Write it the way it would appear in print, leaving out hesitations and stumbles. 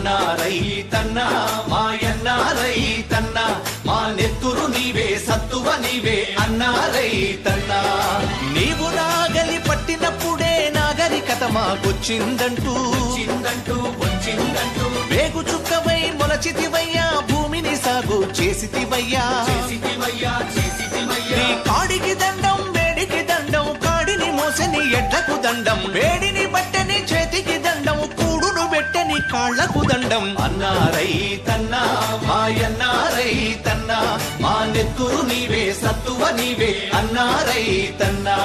అన్నా రైతన్నా మాయన్నా రైతన్నా మా నెత్తురు నీవే సత్తువ నీవే అన్నా రైతన్నా నీవు నాగలి పట్టినప్పుడే నాగరికత మాకొచ్చిందంటూ వేగు చుక్కవై మొలచితివయ్యా భూమిని సాగు చేసితివయ్యా నీ కాడికి దండం వేడికి దండం కాడిని మోసని ఎడ్లకు దండం వేడిని బట్టని చేతికి దండం కూడును పెట్టని కాళ్లకు దండం అన్నా రైతన్నా మాయన్నా రైతన్నా మా నెత్తురు నీవే సత్తువ నీవే అన్నా రైతన్నా